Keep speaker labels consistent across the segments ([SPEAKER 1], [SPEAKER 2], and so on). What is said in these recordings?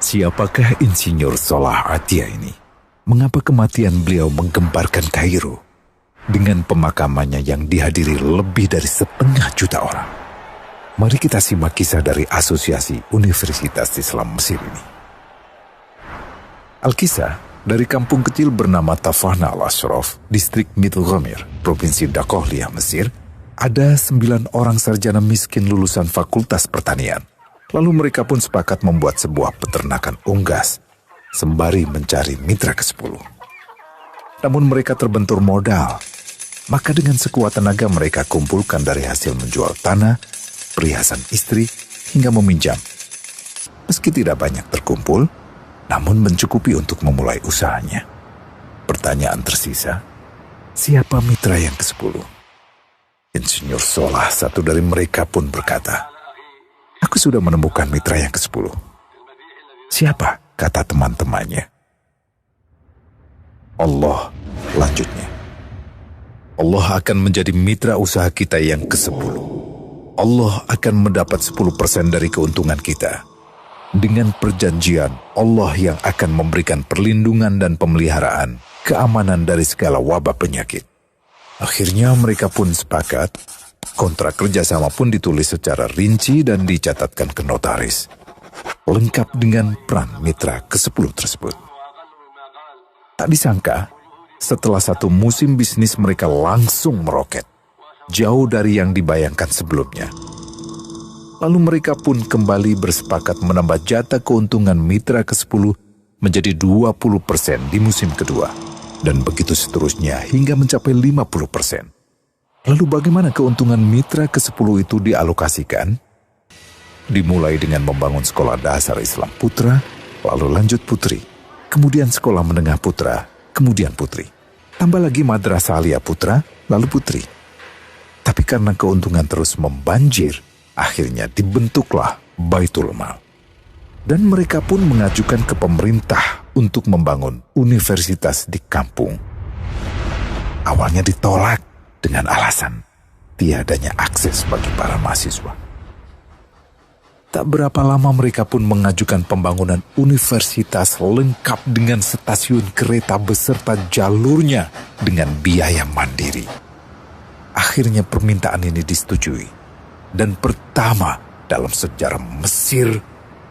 [SPEAKER 1] Siapakah Insinyur Solah Atia ini? Mengapa kematian beliau menggemparkan Kairo dengan pemakamannya yang dihadiri lebih dari 500.000 orang? Mari kita simak kisah dari Asosiasi Universitas Islam Mesir ini. Al-Kisah dari kampung kecil bernama Tafahna al-Ashraf, distrik Middle Ghamir, provinsi Dakohliah, Mesir, ada 9 orang sarjana miskin lulusan Fakultas Pertanian. Lalu mereka pun sepakat membuat sebuah peternakan unggas, sembari mencari mitra ke-10. Namun mereka terbentur modal, maka dengan sekuat tenaga mereka kumpulkan dari hasil menjual tanah, perhiasan istri, hingga meminjam. Meski tidak banyak terkumpul, namun mencukupi untuk memulai usahanya. Pertanyaan tersisa, siapa mitra yang ke-10? Insinyur Solah, satu dari mereka, pun berkata, "Aku sudah menemukan mitra yang ke-10. Siapa?" kata teman-temannya. "Allah," lanjutnya. "Allah akan menjadi mitra usaha kita yang ke-10. Allah akan mendapat 10% dari keuntungan kita. Dengan perjanjian, Allah yang akan memberikan perlindungan dan pemeliharaan, keamanan dari segala wabah penyakit." Akhirnya mereka pun sepakat. Kontrak kerjasama pun ditulis secara rinci dan dicatatkan ke notaris, lengkap dengan peran mitra ke-10 tersebut. Tak disangka, setelah 1 musim bisnis mereka langsung meroket, jauh dari yang dibayangkan sebelumnya. Lalu mereka pun kembali bersepakat menambah jatah keuntungan mitra ke-10 menjadi 20% di musim kedua, dan begitu seterusnya hingga mencapai 50%. Lalu bagaimana keuntungan mitra ke-10 itu dialokasikan? Dimulai dengan membangun sekolah dasar Islam putra, lalu lanjut putri, kemudian sekolah menengah putra, kemudian putri. Tambah lagi madrasah aliyah putra, lalu putri. Tapi karena keuntungan terus membanjir, akhirnya dibentuklah Baitul Mal. Dan mereka pun mengajukan ke pemerintah untuk membangun universitas di kampung. Awalnya ditolak dengan alasan tiadanya akses bagi para mahasiswa. Tak berapa lama mereka pun mengajukan pembangunan universitas lengkap dengan stasiun kereta beserta jalurnya dengan biaya mandiri. Akhirnya permintaan ini disetujui, dan pertama dalam sejarah Mesir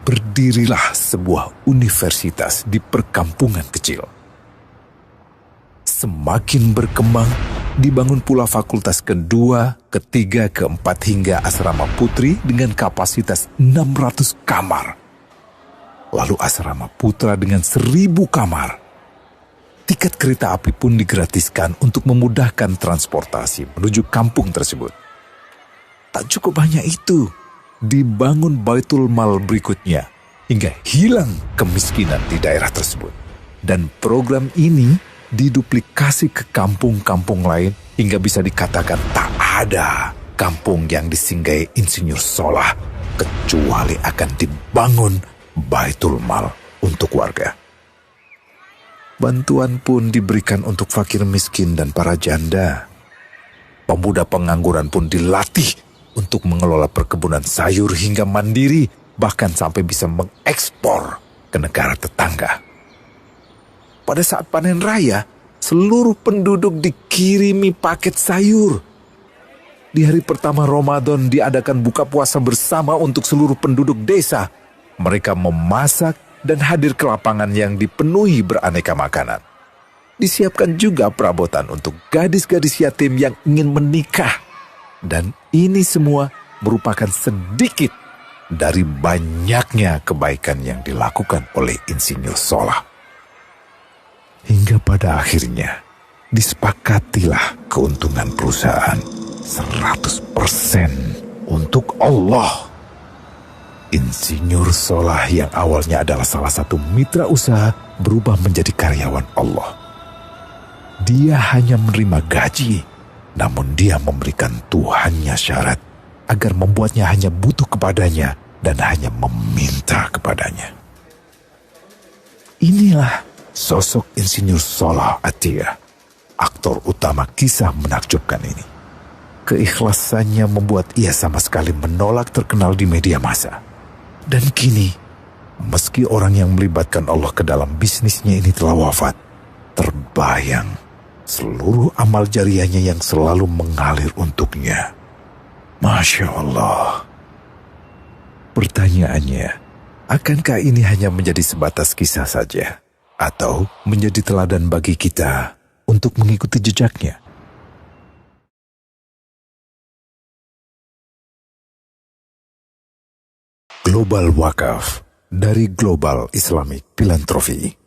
[SPEAKER 1] berdirilah sebuah universitas di perkampungan kecil. Semakin berkembang, dibangun pula fakultas kedua, ketiga, keempat hingga asrama putri dengan kapasitas 600 kamar. Lalu asrama putra dengan 1.000 kamar. Tiket kereta api pun digratiskan untuk memudahkan transportasi menuju kampung tersebut. Tak cukup hanya itu, dibangun Baitul Mal berikutnya hingga hilang kemiskinan di daerah tersebut. Dan program ini diduplikasi ke kampung-kampung lain hingga bisa dikatakan tak ada kampung yang disinggahi Insinyur Solah kecuali akan dibangun Baitul Mal untuk warga. Bantuan pun diberikan untuk fakir miskin dan para janda. Pemuda pengangguran pun dilatih untuk mengelola perkebunan sayur hingga mandiri, bahkan sampai bisa mengekspor ke negara tetangga. Pada saat panen raya, seluruh penduduk dikirimi paket sayur. Di hari pertama Ramadan diadakan buka puasa bersama untuk seluruh penduduk desa. Mereka memasak dan hadir ke lapangan yang dipenuhi beraneka makanan. Disiapkan juga perabotan untuk gadis-gadis yatim yang ingin menikah. Dan ini semua merupakan sedikit dari banyaknya kebaikan yang dilakukan oleh Insinyur Solah. Hingga pada akhirnya disepakatilah keuntungan perusahaan 100% untuk Allah. Insinyur Solah yang awalnya adalah salah satu mitra usaha berubah menjadi karyawan Allah. Dia hanya menerima gaji, namun dia memberikan Tuhannya syarat agar membuatnya hanya butuh kepadanya dan hanya meminta kepadanya. Inilah sosok Insinyur Solah Atia, aktor utama kisah menakjubkan ini. Keikhlasannya membuat ia sama sekali menolak terkenal di media massa. Dan kini, Meski orang yang melibatkan Allah ke dalam bisnisnya ini telah wafat, terbayang seluruh amal jariahnya yang selalu mengalir untuknya. Masya Allah. Pertanyaannya, akankah ini hanya menjadi sebatas kisah saja? Atau menjadi teladan bagi kita untuk mengikuti jejaknya? Global Wakaf dari Global Islamic Philanthropy.